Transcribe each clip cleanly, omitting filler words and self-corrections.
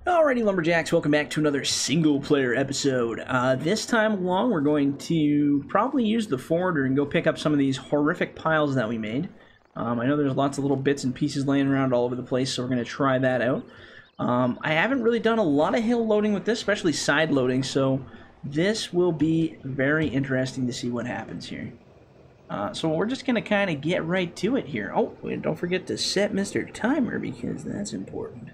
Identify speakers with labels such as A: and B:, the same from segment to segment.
A: Alrighty, Lumberjacks, welcome back to another single-player episode. This time along, we're going to probably use the forwarder and go pick up some of these horrific piles that we made. I know there's lots of little bits and pieces laying around all over the place, so we're going to try that out. I haven't really done a lot of hill loading with this, especially side loading, so this will be very interesting to see what happens here. So we're just going to kind of get right to it here. Oh, and don't forget to set Mr. Timer, because that's important.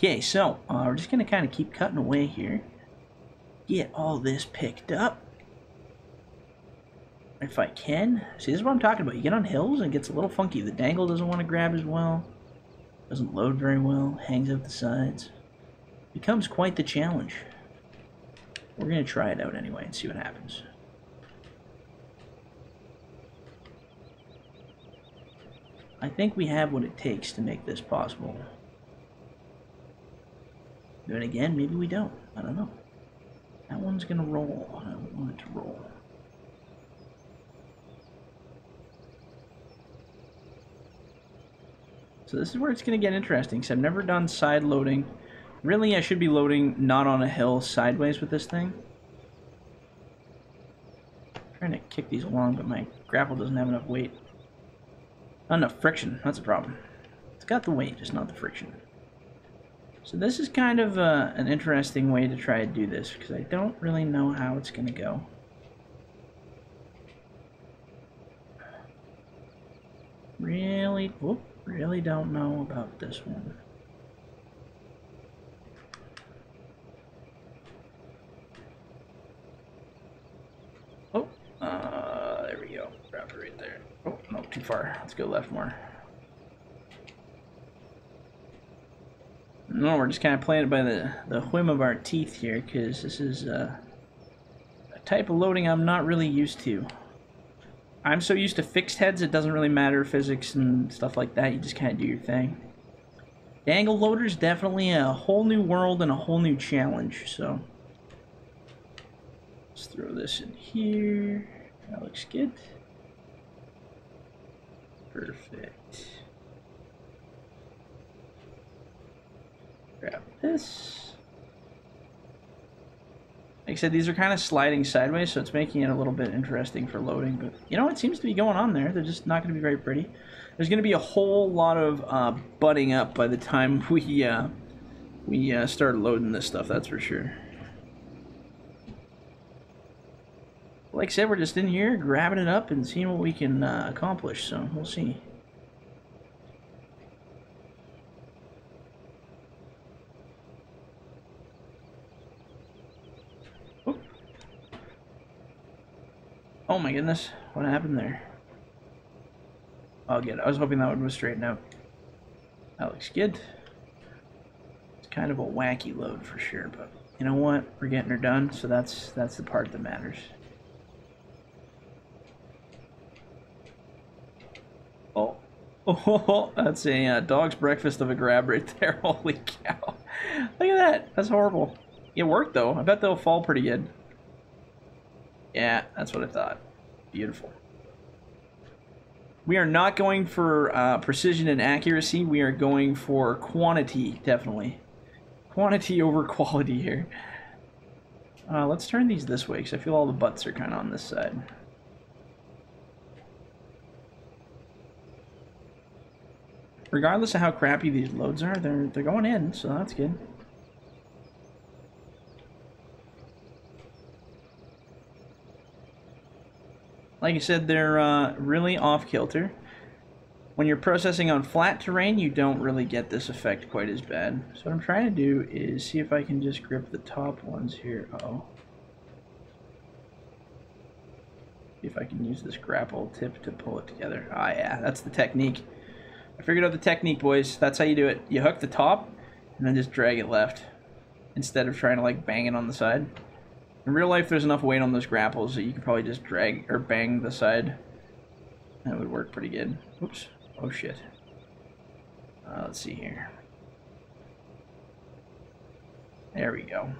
A: Okay, so we're just going to kind of keep cutting away here. Get all this picked up. If I can. See, this is what I'm talking about. You get on hills and it gets a little funky. The dangle doesn't want to grab as well. Doesn't load very well. Hangs out the sides. Becomes quite the challenge. We're going to try it out anyway and see what happens. I think we have what it takes to make this possible. Then again, maybe we don't. I don't know. That one's gonna roll. I don't want it to roll. So this is where it's gonna get interesting, because I've never done side loading. Really, I should be loading not on a hill, sideways with this thing. I'm trying to kick these along, but my grapple doesn't have enough weight. Not enough friction, that's a problem. It's got the weight, just not the friction. So this is kind of an interesting way to try to do this, because I don't really know how it's going to go. Really don't know about this one. Oh, there we go. Grab it right there. Oh, no, too far. Let's go left more. No, we're just kind of playing it by the whim of our teeth here, because this is a type of loading I'm not really used to. I'm so used to fixed heads, it doesn't really matter physics and stuff like that. You just kind of do your thing. The angle loader is definitely a whole new world and a whole new challenge, so let's throw this in here. That looks good. Perfect. Grab this. Like I said, these are kind of sliding sideways, so it's making it a little bit interesting for loading. But you know, it seems to be going on there. They're just not going to be very pretty. There's going to be a whole lot of butting up by the time we start loading this stuff. That's for sure. Like I said, we're just in here grabbing it up and seeing what we can accomplish. So we'll see. Oh my goodness, what happened there? Oh good, I was hoping that one would straighten out. That looks good. It's kind of a wacky load for sure, but you know what? We're getting her done, so that's the part that matters. Oh, that's a dog's breakfast of a grab right there. Holy cow. Look at that, that's horrible. It worked though, I bet they'll fall pretty good. Yeah, that's what I thought. Beautiful. We are not going for precision and accuracy. We are going for quantity, definitely. Quantity over quality here. Let's turn these this way, because I feel all the butts are kind of on this side. Regardless of how crappy these loads are, they're going in, so that's good. Like I said, they're really off-kilter. When you're processing on flat terrain, you don't really get this effect quite as bad. So what I'm trying to do is see if I can just grip the top ones here. Uh-oh. See if I can use this grapple tip to pull it together. Ah, yeah, that's the technique. I figured out the technique, boys. That's how you do it. You hook the top, and then just drag it left, instead of trying to, like, bang it on the side. In real life, there's enough weight on those grapples that you can probably just drag or bang the side. That would work pretty good. Oops. Oh, shit. Let's see here. There we go.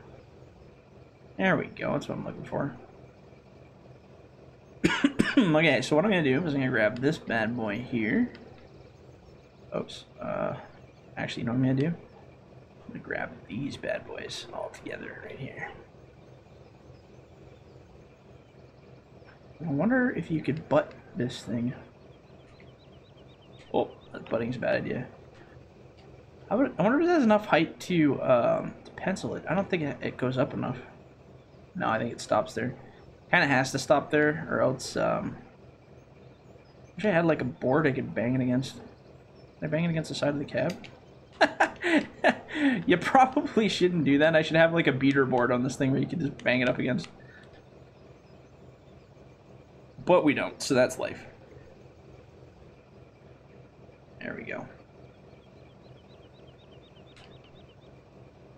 A: There we go. That's what I'm looking for. Okay, so what I'm going to do is I'm going to grab this bad boy here. Oops. Actually, you know what I'm going to do? I'm gonna grab these bad boys all together right here. I wonder if you could butt this thing. Oh, that butting's a bad idea. I wonder if it has enough height to pencil it. I don't think it goes up enough. No, I think it stops there. Kind of has to stop there, or else. Wish I had like a board I could bang it against. Can I bang it against the side of the cab? You probably shouldn't do that. I should have like a beater board on this thing where you can just bang it up against. But we don't, so that's life. There we go.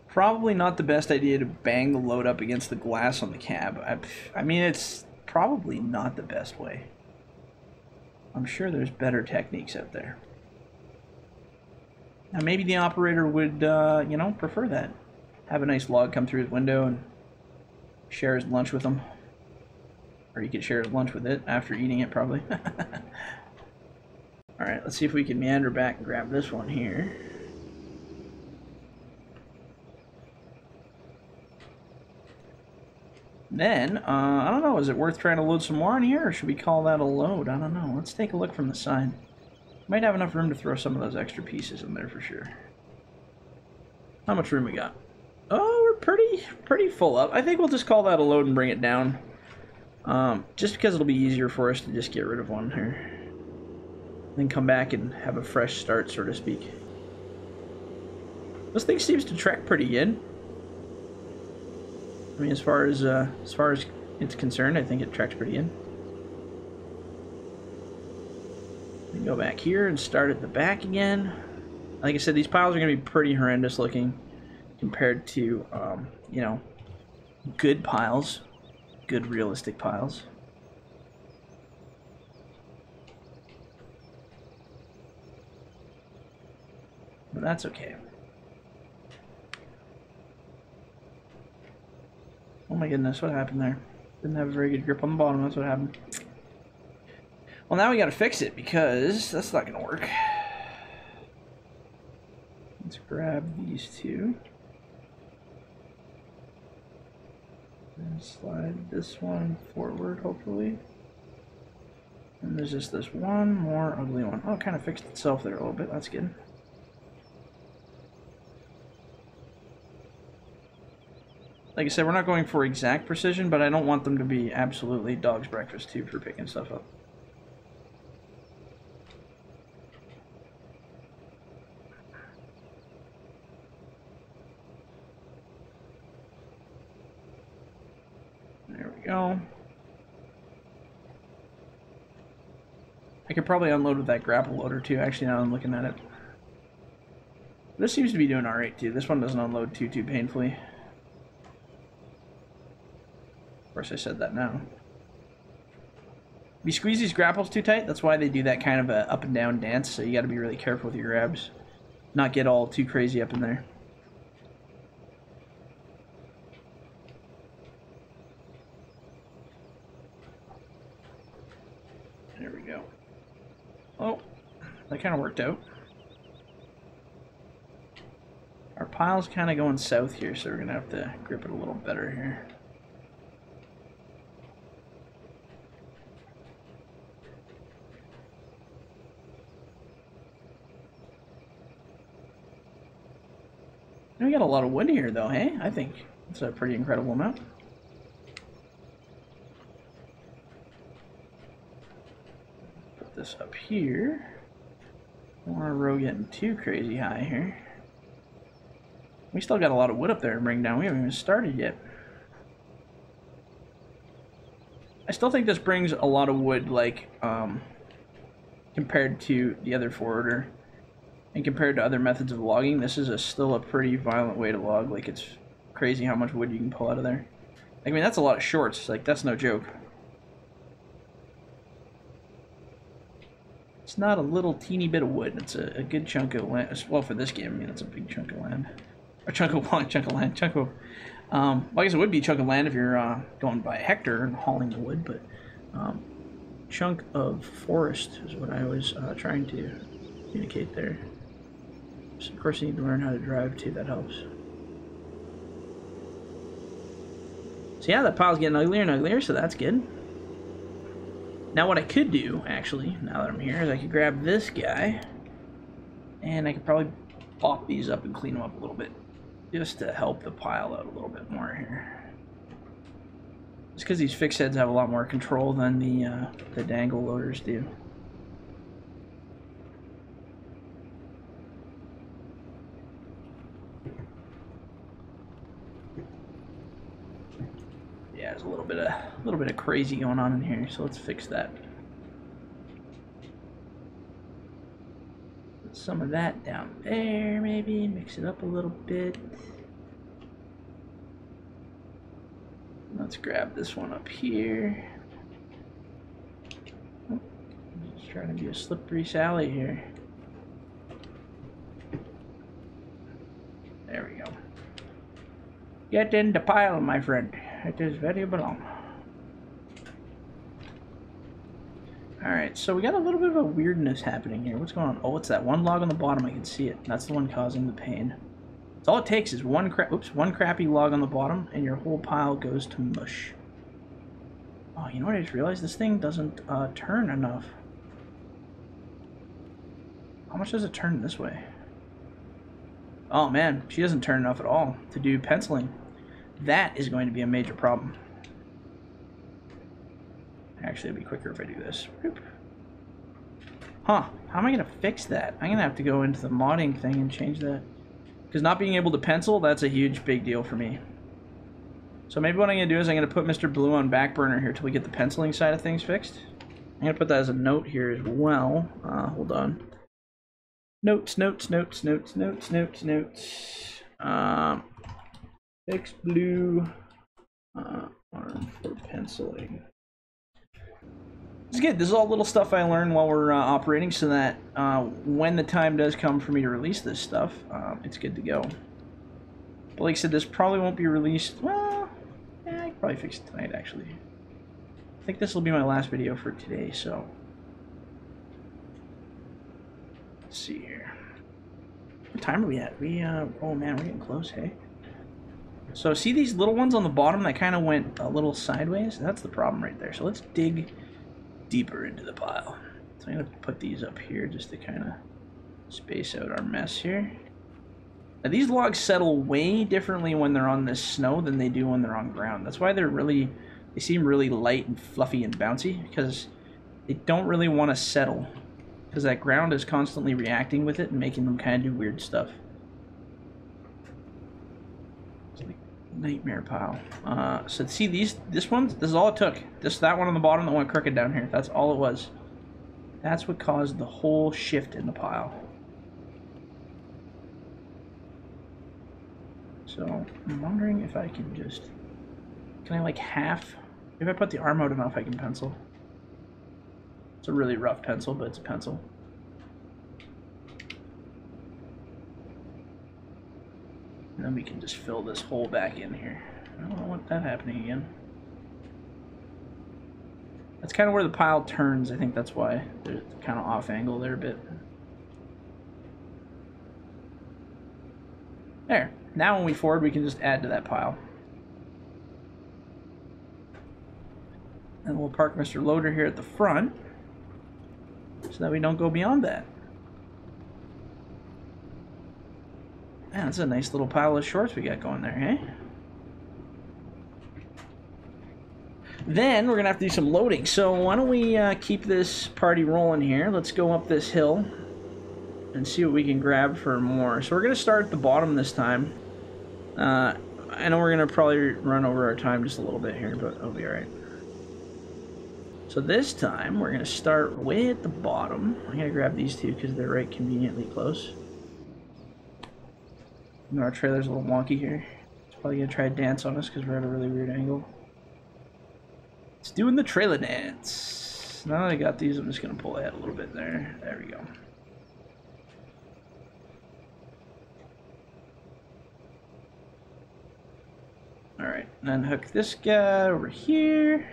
A: Probably not the best idea to bang the load up against the glass on the cab. I mean, it's probably not the best way. I'm sure there's better techniques out there. Now, maybe the operator would, you know, prefer that. Have a nice log come through his window and share his lunch with him. Or he could share his lunch with it after eating it, probably. Alright, let's see if we can meander back and grab this one here. Then, I don't know, is it worth trying to load some more in here, or should we call that a load? I don't know. Let's take a look from the side. Might have enough room to throw some of those extra pieces in there for sure. How much room we got? Oh, we're pretty full up. I think we'll just call that a load and bring it down. Just because it'll be easier for us to just get rid of one here. Then come back and have a fresh start, so to speak. This thing seems to trek pretty good. I mean, as far as it's concerned, I think it tracks pretty good. We go back here and start at the back again. Like I said, these piles are going to be pretty horrendous looking compared to, you know, good piles, good realistic piles. But that's okay. Oh my goodness, what happened there? Didn't have a very good grip on the bottom, that's what happened. Well, now we gotta fix it because that's not gonna work. Let's grab these two. And slide this one forward, hopefully. And there's just this one more ugly one. Oh, it kind of fixed itself there a little bit, that's good. Like I said, we're not going for exact precision, but I don't want them to be absolutely dog's breakfast too for picking stuff up. There we go. I could probably unload with that grapple loader too, actually, now I'm looking at it. This seems to be doing alright too. This one doesn't unload too painfully. Of course I said that now. If you squeeze these grapples too tight, that's why they do that kind of a up and down dance, so you gotta be really careful with your grabs. Not get all too crazy up in there. There we go. Oh, that kind of worked out. Our pile's kind of going south here, so we're gonna have to grip it a little better here. We got a lot of wood here, though, hey? I think it's a pretty incredible amount. Put this up here. Don't want our row getting too crazy high here. We still got a lot of wood up there to bring down. We haven't even started yet. I still think this brings a lot of wood, like, compared to the other forwarder. And compared to other methods of logging, this is still a pretty violent way to log. Like, it's crazy how much wood you can pull out of there. I mean, that's a lot of shorts. Like, that's no joke. It's not a little teeny bit of wood. It's a good chunk of land. Well, for this game, I mean, it's a big chunk of land. A chunk of land. Well, I guess it would be a chunk of land if you're going by hectare and hauling the wood, but chunk of forest is what I was trying to communicate there. Oops, of course you need to learn how to drive too, that helps. So yeah, that pile's getting uglier and uglier, so that's good. Now what I could do, actually, now that I'm here, is I could grab this guy, and I could probably pop these up and clean them up a little bit, just to help the pile out a little bit more here. Just because these fixed heads have a lot more control than the dangle loaders do. Yeah, there's a little bit of crazy going on in here, so let's fix that. Put some of that down there, maybe mix it up a little bit. Let's grab this one up here. Oh, I'm just trying to be a slippery Sally here. There we go. Get in the pile, my friend. It is where you belong. Alright, so we got a little bit of a weirdness happening here. What's going on? Oh, it's that one log on the bottom. I can see it. That's the one causing the pain. So all it takes is one crappy log on the bottom, and your whole pile goes to mush. Oh, you know what I just realized? This thing doesn't turn enough. How much does it turn this way? Oh man, she doesn't turn enough at all to do penciling. That is going to be a major problem. Actually, it'd be quicker if I do this. Huh, how am I going to fix that? I'm going to have to go into the modding thing and change that. Because not being able to pencil, that's a huge big deal for me. So maybe what I'm going to do is I'm going to put Mr. Blue on back burner here till we get the penciling side of things fixed. I'm going to put that as a note here as well. Hold on. Notes. Fix Blue arm for penciling. It's good. This is all little stuff I learned while we're operating, so that when the time does come for me to release this stuff, it's good to go. But like I said, this probably won't be released. Well, yeah, I can probably fix it tonight, actually. I think this will be my last video for today, so let's see here. What time are we at? Oh man, we're getting close, hey? So see these little ones on the bottom that kind of went a little sideways? That's the problem right there. So let's dig deeper into the pile. So I'm going to put these up here just to kind of space out our mess here. Now these logs settle way differently when they're on this snow than they do when they're on ground. That's why they seem really light and fluffy and bouncy, because they don't really want to settle, because that ground is constantly reacting with it and making them kind of do weird stuff. Nightmare pile. So see this is all it took. Just that one on the bottom that went crooked down here. That's all it was. That's what caused the whole shift in the pile. So I'm wondering if I can just, can I like half, if I put the arm out enough I can pencil. It's a really rough pencil, but it's a pencil. And then we can just fill this hole back in here. I don't want that happening again. That's kind of where the pile turns. I think that's why they're kind of off angle there a bit. There. Now when we forward, we can just add to that pile. And we'll park Mr. Loader here at the front so that we don't go beyond that. Man, that's a nice little pile of shorts we got going there, hey? Then we're gonna have to do some loading. So why don't we keep this party rolling here? Let's go up this hill and see what we can grab for more. So we're gonna start at the bottom this time. I know we're gonna probably run over our time just a little bit here, but it'll be all right. So this time we're gonna start way at the bottom. I'm gonna grab these two because they're right conveniently close. You know, our trailer's a little wonky here. It's probably gonna try to dance on us because we're at a really weird angle. It's doing the trailer dance. Now that I got these, I'm just gonna pull ahead a little bit there. There we go. Alright, then hook this guy over here.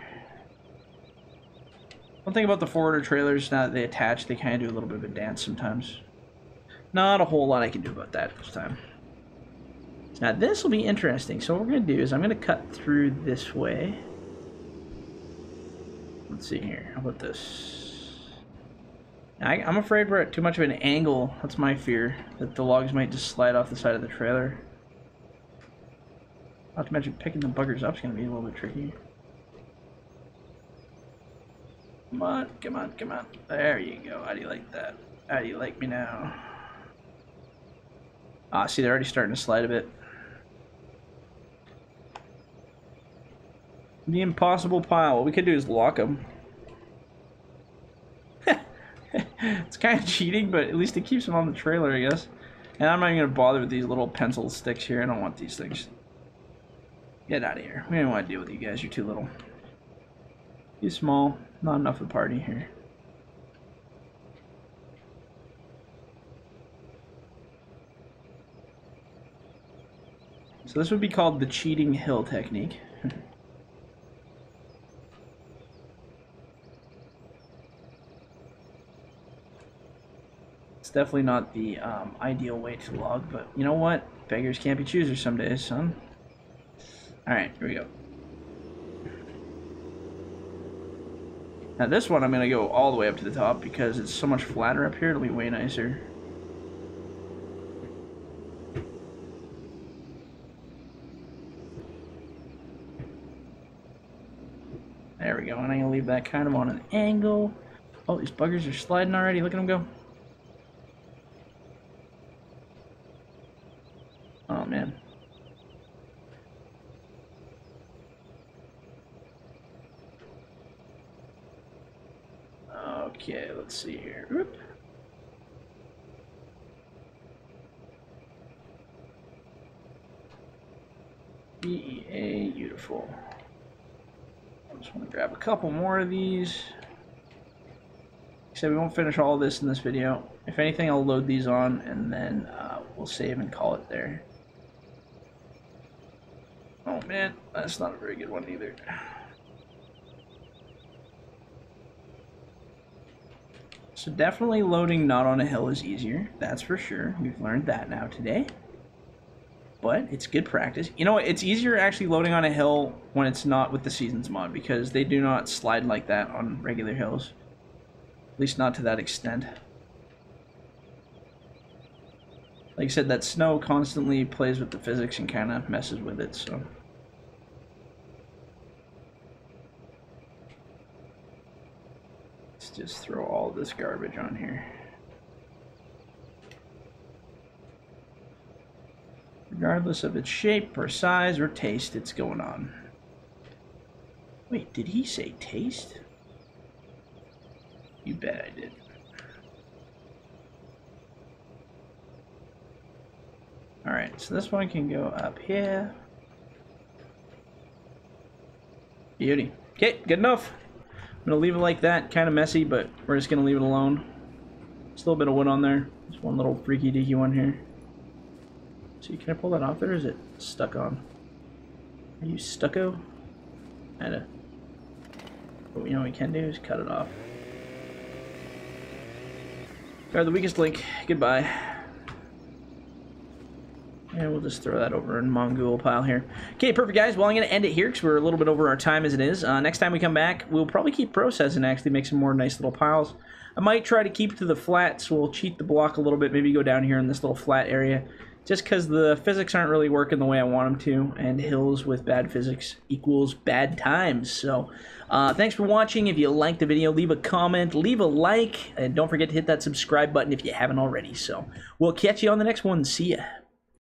A: One thing about the forwarder trailers, now that they attach, they kind of do a little bit of a dance sometimes. Not a whole lot I can do about that this time. Now this will be interesting. So what we're going to do is I'm going to cut through this way. Let's see here. How about this? I'm afraid we're at too much of an angle. That's my fear. That the logs might just slide off the side of the trailer. Not to mention picking the buggers up is going to be a little bit tricky. Come on, come on, come on. There you go. How do you like that? How do you like me now? Ah, see, they're already starting to slide a bit. The impossible pile. What we could do is lock them. It's kind of cheating, but at least it keeps them on the trailer, I guess. And I'm not even going to bother with these little pencil sticks here. I don't want these things. Get out of here. We don't want to deal with you guys. You're too little. Too small. Not enough of a party here. So this would be called the cheating hill technique. It's definitely not the ideal way to log, but you know what? Beggars can't be choosers some days, son. Alright, here we go. Now this one I'm going to go all the way up to the top because it's so much flatter up here, it'll be way nicer. There we go, and I'm going to leave that kind of on an angle. Oh, these buggers are sliding already, look at them go. Oh man. Okay, let's see here. Oop. BEA, beautiful. I just want to grab a couple more of these. Except we won't finish all of this in this video. If anything, I'll load these on and then we'll save and call it there. Oh man, that's not a very good one either. So definitely loading not on a hill is easier, that's for sure. We've learned that now today. But it's good practice. You know what, it's easier actually loading on a hill when it's not with the Seasons mod because they do not slide like that on regular hills. At least not to that extent. Like I said, that snow constantly plays with the physics and kind of messes with it, so. Let's just throw all this garbage on here. Regardless of its shape or size or taste, it's going on. Wait, did he say taste? You bet I did. Alright, so this one can go up here. Beauty. Okay, good enough. I'm going to leave it like that. Kind of messy, but we're just going to leave it alone. Still a bit of wood on there. Just one little freaky deaky one here. See, can I pull that off there, or is it stuck on? Are you stucco? What you know what we can do is cut it off. Guard the weakest link. Goodbye. And we'll just throw that over in Mongol pile here. Okay, perfect, guys. Well, I'm going to end it here because we're a little bit over our time as it is. Next time we come back, we'll probably keep processing, actually make some more nice little piles. I might try to keep to the flat, so we'll cheat the block a little bit. Maybe go down here in this little flat area. Just because the physics aren't really working the way I want them to, and hills with bad physics equals bad times. So, thanks for watching. If you liked the video, leave a comment, leave a like, and don't forget to hit that subscribe button if you haven't already. So, we'll catch you on the next one. See ya.